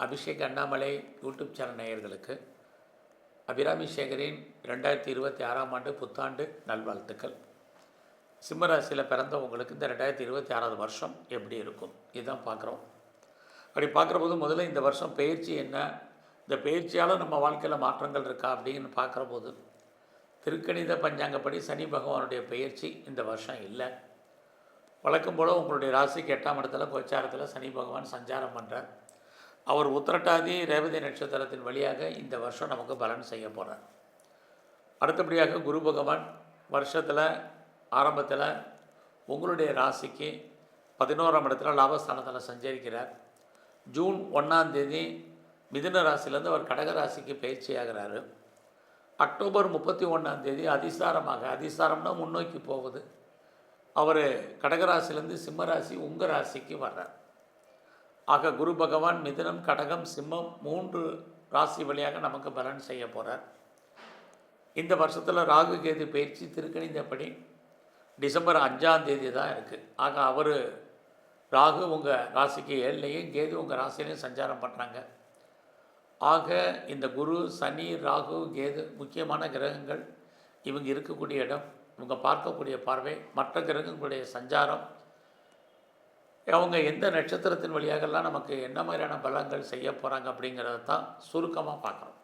Abhishek Annamalai YouTube channel நேயர்களுக்கு அபிராமி சேகரின் 2026ஆம் ஆண்டு புத்தாண்டு நல்வாழ்த்துக்கள். சிம்மராசியில் பிறந்தவங்களுக்கு இந்த 2026 வருஷம் எப்படி இருக்கும் இதுதான் பார்க்குறோம். அப்படி பார்க்குற போது முதல்ல இந்த வருஷம் பயிற்சி என்ன, இந்த பயிற்சியால் நம்ம வாழ்க்கையில் மாற்றங்கள் இருக்கா அப்படின்னு பார்க்குற போது திருக்கணித பஞ்சாங்கப்படி சனி பகவானுடைய பயிற்சி இந்த வருஷம் இல்லை. வழக்கம் போல் உங்களுடைய ராசிக்கு 8ஆம் இடத்துல கோச்சாரத்தில் சனி பகவான் சஞ்சாரம் பண்ணுறார். அவர் உத்திரட்டாதி ரேவதி நட்சத்திரத்தின் வழியாக இந்த வருஷம் நமக்கு பலன் செய்ய போகிறார். அடுத்தபடியாக குரு பகவான் வருஷத்தில் ஆரம்பத்தில் உங்களுடைய ராசிக்கு 11ஆம் இடத்துல லாபஸ்தானத்தில் சஞ்சரிக்கிறார். ஜூன் 1ஆம் தேதி மிதுன ராசிலேருந்து அவர் கடக ராசிக்கு பயிற்சியாகிறாரு. அக்டோபர் 31ஆம் தேதி அதிசாரம்னா முன்னோக்கி போகுது, அவர் கடகராசிலேருந்து சிம்மராசி உங்கள் ராசிக்கு வர்றார். ஆக குரு பகவான் மிதுனம், கடகம், சிம்மம் 3 ராசி வழியாக நமக்கு பலன் செய்ய போகிறார். இந்த வருஷத்தில் ராகு கேது பயிற்சி திருக்கணிதப்படி டிசம்பர் 5ஆம் தேதி தான் இருக்குது. ஆக அவர் ராகு உங்கள் ராசிக்கு 7லையும் கேது உங்கள் ராசிலையும் சஞ்சாரம் பண்ணுறாங்க. ஆக இந்த குரு, சனி, ராகு, கேது முக்கியமான கிரகங்கள். இவங்க இருக்கக்கூடிய இடம், இவங்க பார்க்கக்கூடிய பார்வை, மற்ற கிரகங்களுடைய சஞ்சாரம், அவங்க எந்த நட்சத்திரத்தின் வழியாகலாம் நமக்கு என்ன மாதிரியான பலங்கள் செய்ய போகிறாங்க அப்படிங்கிறத தான் சுருக்கமாக பார்க்குறோம்.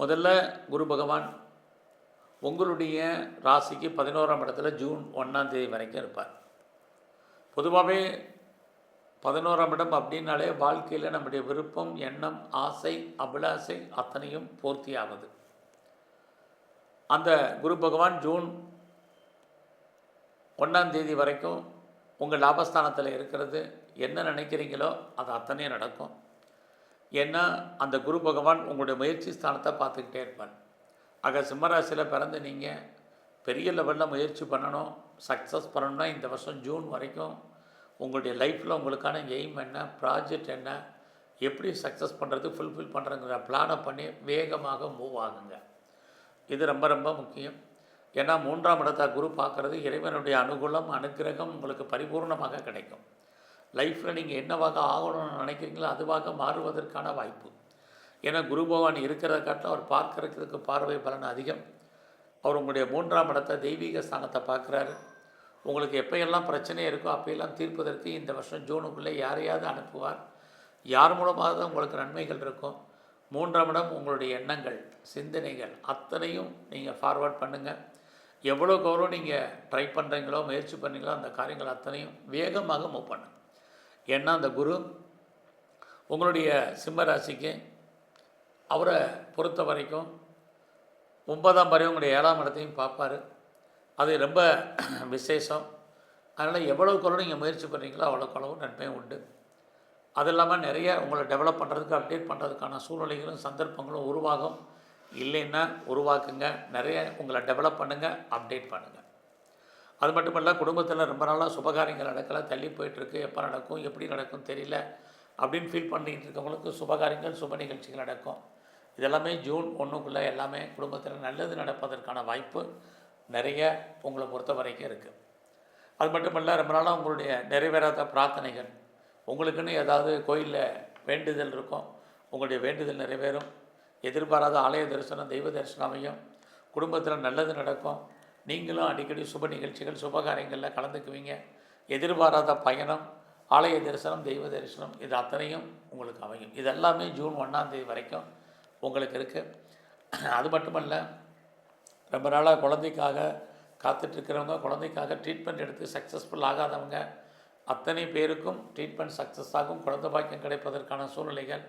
முதல்ல குரு பகவான் உங்களுடைய ராசிக்கு 11ஆம் இடத்துல ஜூன் 1ஆம் தேதி வரைக்கும் இருப்பார். பொதுவாகவே 11ஆம் இடம் அப்படின்னாலே வாழ்க்கையில் நம்முடைய விருப்பம், எண்ணம், ஆசை, அபிலாசை அத்தனையும் பூர்த்தி ஆகுது. அந்த குரு பகவான் ஜூன் 1ஆம் தேதி வரைக்கும் உங்கள் லாபஸ்தானத்தில் இருக்கிறது. என்ன நினைக்கிறீங்களோ அது அத்தனையும் நடக்கும். ஏன்னா அந்த குரு பகவான் உங்களுடைய முயற்சி ஸ்தானத்தை பார்த்துக்கிட்டே இருப்பார். ஆக சிம்மராசியில் பிறந்து நீங்கள் பெரிய லெவலில் முயற்சி பண்ணணும், சக்ஸஸ் பண்ணணும்னா இந்த வருஷம் ஜூன் வரைக்கும் உங்களுடைய லைஃப்பில் உங்களுக்கான எய்ம் என்ன, ப்ராஜெக்ட் என்ன, எப்படி சக்ஸஸ் பண்ணுறது, ஃபுல்ஃபில் பண்ணுறங்கிற பிளானை பண்ணி வேகமாக மூவ் ஆகுங்க. இது ரொம்ப ரொம்ப முக்கியம். ஏன்னா 3ஆம் இடத்தை குரு பார்க்குறது இறைவனுடைய அனுகூலம், அனுக்கிரகம் உங்களுக்கு பரிபூர்ணமாக கிடைக்கும். லைஃப்பில் நீங்கள் என்னவாக ஆகணும்னு நினைக்கிறீங்களோ அதுவாக மாறுவதற்கான வாய்ப்பு. ஏன்னா குரு பகவான் இருக்கிறத காட்டிலும் அவர் பார்க்கறதுக்கு பார்வை பலன் அதிகம். அவர் உங்களுடைய 3ஆம் இடத்தை தெய்வீக ஸ்தானத்தை பார்க்குறாரு. உங்களுக்கு எப்போயெல்லாம் பிரச்சனை இருக்கோ அப்போயெல்லாம் தீர்ப்பதற்கு இந்த வருஷம் ஜூனுக்குள்ளே யாரையாவது அனுப்புவார். யார் மூலமாக தான் உங்களுக்கு நன்மைகள் இருக்கும். 3ஆம் இடம் உங்களுடைய எண்ணங்கள், சிந்தனைகள் அத்தனையும் நீங்கள் ஃபார்வர்ட் பண்ணுங்கள். எவ்வளோக்கு எவ்வளோ நீங்கள் ட்ரை பண்ணுறீங்களோ, முயற்சி பண்ணுறீங்களோ அந்த காரியங்கள் அத்தனையும் வேகமாக மூவ் பண்ணுங்க. ஏன்னா அந்த குரு உங்களுடைய சிம்ம ராசிக்கு அவரை பொறுத்த வரைக்கும் 9ஆம் வரை உங்களுடைய 7ஆம் இடத்தையும் பார்ப்பார். அது ரொம்ப விசேஷம். அதனால் எவ்வளோக்கு எவ்வளோ நீங்கள் முயற்சி பண்ணுறீங்களோ அவ்வளோக்கு அளவு நன்மையும் உண்டு. அது இல்லாமல் நிறைய உங்களை டெவலப் பண்ணுறதுக்கு, அப்டேட் பண்ணுறதுக்கான சூழ்நிலைகளும் சந்தர்ப்பங்களும் உருவாகும். இல்லைன்னா உருவாக்குங்க. நிறைய உங்களை டெவலப் பண்ணுங்கள், அப்டேட் பண்ணுங்கள். அது மட்டும் இல்லை, குடும்பத்தில் ரொம்ப நாளாக சுபகாரியங்கள் நடக்கலை, தள்ளி போயிட்டுருக்கு, எப்போ நடக்கும், எப்படி நடக்கும் தெரியல அப்படின்னு ஃபீல் பண்ணிகிட்டு இருக்கவங்களுக்கு சுபகாரியங்கள், சுப நிகழ்ச்சிகள் நடக்கும். இதெல்லாமே ஜூன் 1க்குள்ளே எல்லாமே குடும்பத்தில் நல்லது நடப்பதற்கான வாய்ப்பு நிறைய உங்களை பொறுத்த வரைக்கும் இருக்குது. அது மட்டும் இல்லை, ரொம்ப நாளாக உங்களுடைய நிறைவேறாத பிரார்த்தனைகள், உங்களுக்குன்னு ஏதாவது கோயிலில் வேண்டுதல் இருக்கும், உங்களுடைய வேண்டுதல் நிறைவேறும். எதிர்பாராத ஆலய தரிசனம், தெய்வ தரிசனம் அமையும். குடும்பத்தில் நல்லது நடக்கும். நீங்களும் அடிக்கடி சுப நிகழ்ச்சிகள், சுபகாரியங்களில் கலந்துக்குவீங்க. எதிர்பாராத பயணம், ஆலய தரிசனம், தெய்வ தரிசனம் இது அத்தனையும் உங்களுக்கு அமையும். இதெல்லாமே ஜூன் 1ஆம் தேதி வரைக்கும் உங்களுக்கு இருக்குது. அது மட்டுமல்ல, ரொம்ப நாளாக குழந்தைக்காக காத்துட்ருக்கிறவங்க, குழந்தைக்காக ட்ரீட்மெண்ட் எடுத்து சக்ஸஸ்ஃபுல் ஆகாதவங்க அத்தனை பேருக்கும் ட்ரீட்மெண்ட் சக்ஸஸ் ஆகும். குழந்தை பாக்கியம் கிடைப்பதற்கான சூழ்நிலைகள்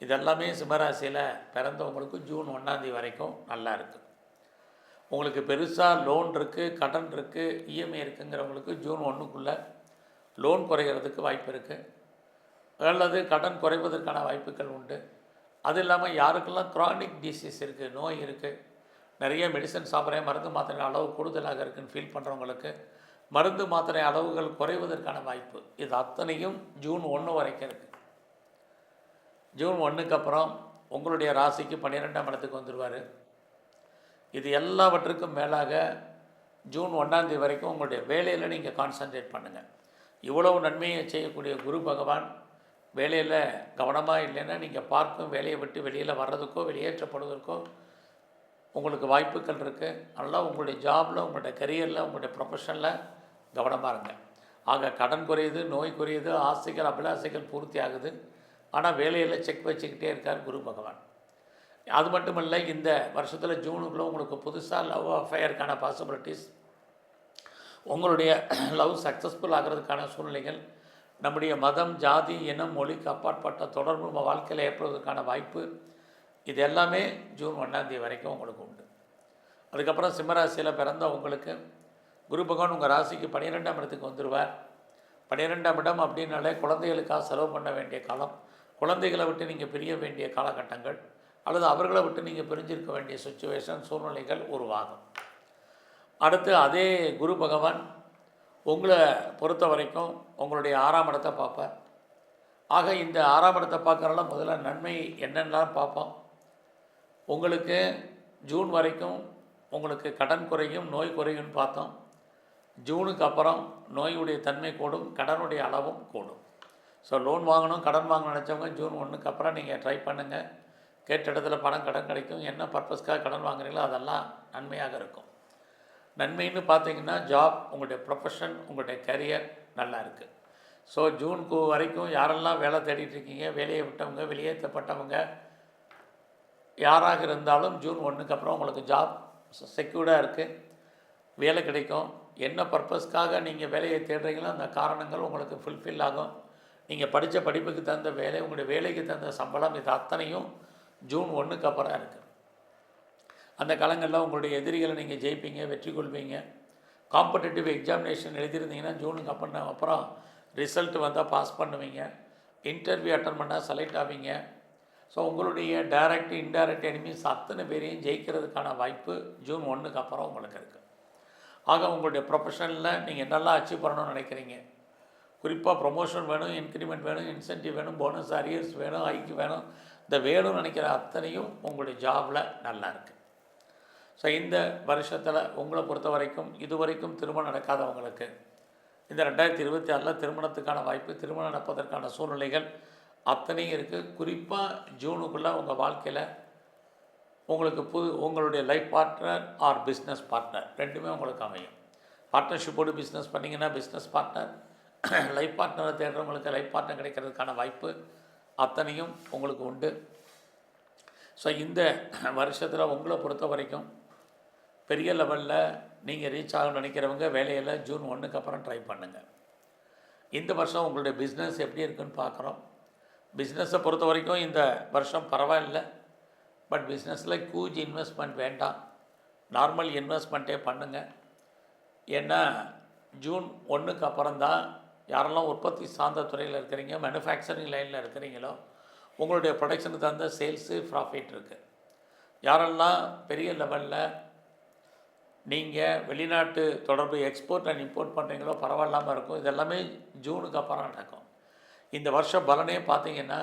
இதெல்லாமே சிம்மராசியில் பிறந்தவங்களுக்கு ஜூன் 1ஆம் தேதி வரைக்கும் நல்லா இருக்குது. உங்களுக்கு பெருசாக லோன் இருக்குது, கடன் இருக்குது, இஎம்ஐ இருக்குங்கிறவங்களுக்கு ஜூன் 1க்குள்ளே லோன் குறைகிறதுக்கு வாய்ப்பு இருக்குது, அல்லது கடன் குறைவதற்கான வாய்ப்புகள் உண்டு. அது இல்லாமல் யாருக்கெல்லாம் க்ரானிக் டிசீஸ் இருக்குது, நோய் இருக்குது, நிறைய மெடிசன் சாப்பிட்றேன், மருந்து மாத்திரை அளவு கூடுதலாக இருக்குதுன்னு ஃபீல் பண்ணுறவங்களுக்கு மருந்து மாத்திரை அளவுகள் குறைவதற்கான வாய்ப்பு. இது அத்தனையும் ஜூன் 1 வரைக்கும் இருக்குது. ஜூன் 1க்கு அப்புறம் உங்களுடைய ராசிக்கு 12ஆம் இடத்துக்கு வந்துடுவார். இது எல்லாவற்றுக்கும் மேலாக ஜூன் 1ஆம் தேதி வரைக்கும் உங்களுடைய வேலையில் நீங்கள் கான்சன்ட்ரேட் பண்ணுங்கள். இவ்வளவு நன்மையை செய்யக்கூடிய குரு பகவான் வேலையில் கவனமாக இல்லைன்னா நீங்கள் பார்க்கும் வேலையை விட்டு வெளியில் வர்றதுக்கோ வெளியேற்றப்படுவதற்கோ உங்களுக்கு வாய்ப்புகள் இருக்குது. அதனால் உங்களுடைய ஜாபில், உங்களுடைய கரியரில், உங்களுடைய ப்ரொஃபஷனில் கவனமாக இருங்க. ஆக கடன் குறையுது, நோய் குறையுது, ஆசைகள் அபிலாசைகள் பூர்த்தி ஆகுது. ஆனால் வேலையில் செக் வச்சுக்கிட்டே இருக்கார் குரு பகவான். அது மட்டும் இல்லை, இந்த வருஷத்தில் ஜூனுக்குள்ளே உங்களுக்கு புதுசாக லவ் அஃபேருக்கான பாசிபிலிட்டிஸ், உங்களுடைய லவ் சக்ஸஸ்ஃபுல் ஆகிறதுக்கான சூழ்நிலைகள், நம்முடைய மதம், ஜாதி, இனம், மொழிக்கு அப்பாற்பட்ட தொடர்பு நம்ம வாழ்க்கையில் ஏற்படுவதற்கான வாய்ப்பு, இது எல்லாமே ஜூன் 1 வரைக்கும் உங்களுக்கு உண்டு. அதுக்கப்புறம் சிம்மராசியில் பிறந்த உங்களுக்கு குரு பகவான் உங்கள் ராசிக்கு 12ஆம் இடத்துக்கு வந்துடுவார். 12ஆம் இடம் அப்படின்னாலே குழந்தைகளுக்காக செலவு பண்ண வேண்டிய காலம், குழந்தைகளை விட்டு நீங்கள் பிரிய வேண்டிய காலகட்டங்கள், அல்லது அவர்களை விட்டு நீங்கள் பிரிஞ்சிருக்க வேண்டிய சுச்சுவேஷன், சூழ்நிலைகள் உருவாகும். அடுத்து அதே குரு பகவான் உங்களை பொறுத்த வரைக்கும் உங்களுடைய 6ஆம் இடத்தை பார்ப்பார். ஆக இந்த 6ஆம் இடத்தை பார்க்குறனால முதல்ல நன்மை என்னென்னலாம் பார்ப்போம். உங்களுக்கு ஜூன் வரைக்கும் உங்களுக்கு கடன் குறையும், நோய் குறையும்னு பார்த்தோம். ஜூனுக்கு அப்புறம் நோயுடைய தன்மை கூடும், கடனுடைய அளவும் கூடும். ஸோ லோன் வாங்கணும், கடன் வாங்க நினச்சவங்க ஜூன் 1க்கு அப்புறம் நீங்கள் ட்ரை பண்ணுங்கள். கேட்ட இடத்துல பணம் கடன் கிடைக்கும். என்ன பர்பஸ்க்காக கடன் வாங்குறீங்களோ அதெல்லாம் நன்மையாக இருக்கும். நன்மைன்னு பார்த்தீங்கன்னா ஜாப், உங்களுடைய ப்ரொஃபஷன், உங்களுடைய கரியர் நல்லா இருக்குது. ஸோ ஜூனுக்கு வரைக்கும் யாரெல்லாம் வேலை தேடிட்டுருக்கீங்க, வேலையை விட்டவங்க, வெளியேற்றப்பட்டவங்க யாராக இருந்தாலும் ஜூன் 1க்கு அப்புறம் உங்களுக்கு ஜாப் செக்யூர்டாக இருக்குது, வேலை கிடைக்கும். என்ன பர்பஸ்க்காக நீங்கள் வேலையை தேடுறீங்களோ அந்த காரணங்கள் உங்களுக்கு ஃபுல்ஃபில் ஆகும். நீங்கள் படித்த படிப்புக்கு தகுந்த வேலை, உங்களுடைய வேலைக்கு தகுந்த சம்பளம், இது அத்தனையும் ஜூன் 1க்கு அப்புறம் இருக்குது. அந்த காலங்களில் உங்களுடைய எதிரிகளை நீங்கள் ஜெயிப்பீங்க, வெற்றி கொள்வீங்க. காம்படிட்டிவ் எக்ஸாமினேஷன் எழுதியிருந்தீங்கன்னா ஜூனுக்கு அப்புறம் ரிசல்ட் வந்தால் பாஸ் பண்ணுவீங்க. இன்டர்வியூ அட்டன் பண்ணால் செலக்ட் ஆவீங்க. ஸோ உங்களுடைய டைரக்ட், இன்டைரக்ட் எனிமீஸ் அத்தனை பேரையும் ஜெயிக்கிறதுக்கான வாய்ப்பு ஜூன் 1க்கு அப்புறம் உங்களுக்கு இருக்குது. ஆக உங்களுடைய ப்ரொஃபஷனில் நீங்கள் என்னெல்லாம் அச்சீவ் பண்ணணும்னு நினைக்கிறீங்க, குறிப்பாக ப்ரொமோஷன் வேணும், இன்க்ரிமெண்ட் வேணும், இன்சென்டிவ் வேணும், போனஸ், அரியர்ஸ் வேணும், ஹைக்கு வேணும், இந்த வேணும்னு நினைக்கிற அத்தனையும் உங்களுடைய ஜாபில் நல்லா இருக்குது. ஸோ இந்த வருஷத்தில் உங்களை பொறுத்த வரைக்கும் இதுவரைக்கும் திருமணம் நடக்காதவங்களுக்கு இந்த 2026 திருமணத்துக்கான வாய்ப்பு, திருமணம் நடப்பதற்கான சூழ்நிலைகள் அத்தனையும் இருக்குது. குறிப்பாக ஜூனுக்குள்ளே உங்கள் வாழ்க்கையில் உங்களுக்கு உங்களுடைய life partner or business partner ரெண்டுமே உங்களுக்கு அமையும். பார்ட்னர்ஷிப்போடு பிஸ்னஸ் பண்ணிங்கன்னா பிஸ்னஸ் பார்ட்னர், லைஃப் பார்ட்னரை தேடுறவங்களுக்கு லைஃப் பார்ட்னர் கிடைக்கிறதுக்கான வாய்ப்பு அத்தனையும் உங்களுக்கு உண்டு. ஸோ இந்த வருஷத்தில் உங்களை பொறுத்த வரைக்கும் பெரிய லெவலில் நீங்கள் ரீச் ஆகணும்னு நினைக்கிறவங்க வேலையில் ஜூன் 1க்கு அப்புறம் ட்ரை பண்ணுங்கள். இந்த வருஷம் உங்களுடைய பிஸ்னஸ் எப்படி இருக்குன்னு பார்க்குறோம். பிஸ்னஸை பொறுத்த வரைக்கும் இந்த வருஷம் பரவாயில்ல. பட் பிஸ்னஸில் ஹியூஜ் இன்வெஸ்ட்மெண்ட் வேண்டாம், நார்மல் இன்வெஸ்ட்மெண்ட்டே பண்ணுங்கள். ஏன்னா ஜூன் 1க்கு அப்புறம் தான் யாரெல்லாம் உற்பத்தி சார்ந்த துறையில் இருக்கிறீங்க, மேனுஃபேக்சரிங் லைனில் இருக்கிறீங்களோ உங்களுடைய ப்ரொடக்ஷனுக்கு தகுந்த சேல்ஸு ப்ராஃபிட் இருக்குது. யாரெல்லாம் பெரிய லெவலில் நீங்கள் வெளிநாட்டு தொடர்பு எக்ஸ்போர்ட் அண்ட் இம்போர்ட் பண்ணுறீங்களோ பரவாயில்லாமல் இருக்கும். இதெல்லாமே ஜூனுக்கு அப்புறம் நடக்கும். இந்த வருஷம் பலனே பார்த்தீங்கன்னா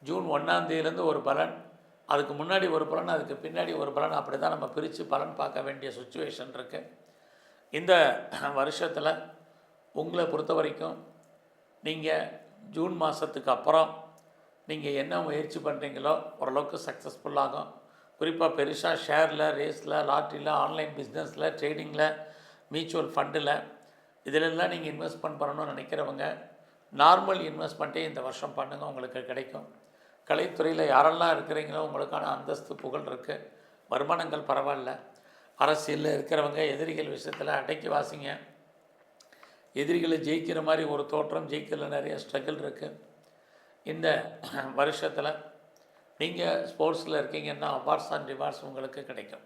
ஜூன் 1 ஒரு பலன், அதுக்கு முன்னாடி ஒரு பலன், அதுக்கு பின்னாடி ஒரு பலன், அப்படி தான் நம்ம பிரித்து பலன் பார்க்க வேண்டிய சுச்சுவேஷன் இருக்குது. இந்த வருஷத்தில் உங்களை பொறுத்த வரைக்கும் நீங்கள் ஜூன் மாதத்துக்கு அப்புறம் நீங்கள் என்ன முயற்சி பண்ணுறீங்களோ ஓரளவுக்கு சக்ஸஸ்ஃபுல்லாகும். குறிப்பாக பெருசாக ஷேரில், ரேஸில், லாட்ரியில், ஆன்லைன் பிஸ்னஸில், ட்ரேடிங்கில், மியூச்சுவல் ஃபண்டில் இதிலெல்லாம் நீங்கள் இன்வெஸ்ட்மெண்ட் பண்ணணும்னு நினைக்கிறவங்க நார்மல் இன்வெஸ்ட்மெண்ட்டே இந்த வருஷம் பண்ணுங்கள், உங்களுக்கு கிடைக்கும். கலைத்துறையில் யாரெல்லாம் இருக்கிறீங்களோ உங்களுக்கான அந்தஸ்து, புகழ் இருக்குது, வருமானங்கள் பரவாயில்ல. அரசியலில் இருக்கிறவங்க எதிரிகள் விஷயத்தில் அடக்கி வாசிங்க. எதிரிகளை ஜெயிக்கிற மாதிரி ஒரு தோற்றம், ஜெயிக்கல நிறைய ஸ்ட்ரகிள் இருக்குது. இந்த வருஷத்தில் நீங்கள் ஸ்போர்ட்ஸில் இருக்கீங்கன்னா அவார்ட்ஸ் அண்ட் ரிவார்ட்ஸ் உங்களுக்கு கிடைக்கும்.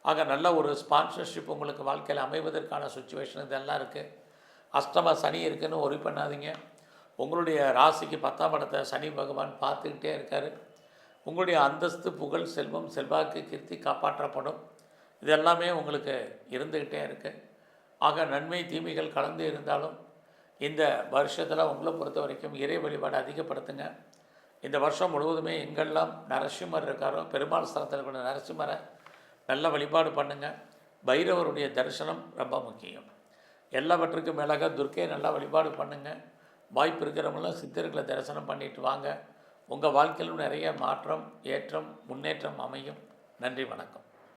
ஆக நல்ல ஒரு ஸ்பான்சர்ஷிப் உங்களுக்கு வாழ்க்கையில் அமைவதற்கான சுச்சுவேஷன் இதெல்லாம் இருக்குது. அஷ்டம சனி இருக்குதுன்னு ஒரி பண்ணாதீங்க. உங்களுடைய ராசிக்கு 10ஆம் இடத்தை சனி பகவான் பார்த்துக்கிட்டே இருக்கார். உங்களுடைய அந்தஸ்து, புகழ், செல்வம், செல்வாக்கு, கீர்த்தி காப்பாற்றப்படும். இதெல்லாமே உங்களுக்கு இருந்துக்கிட்டே இருக்குது. ஆக நன்மை தீமைகள் கலந்து இருந்தாலும் இந்த வருஷத்தில் உங்களை பொறுத்த வரைக்கும் இறை வழிபாடு அதிகப்படுத்துங்க. இந்த வருஷம் முழுவதுமே எங்கெல்லாம் நரசிம்மர் இருக்காரோ பெருமாள் ஸ்தலத்தில் கூட நரசிம்மரை நல்ல வழிபாடு பண்ணுங்கள். பைரவருடைய தரிசனம் ரொம்ப முக்கியம். எல்லாவற்றுக்கும் மேலாக துர்க்கையை நல்லா வழிபாடு பண்ணுங்கள். வாய்ப்பு இருக்கிறவங்களாம் சித்தர்களை தரிசனம் பண்ணிட்டு வாங்க. உங்கள் வாழ்க்கையிலும் நிறைய மாற்றம், ஏற்றம், முன்னேற்றம் அமையும். நன்றி, வணக்கம்.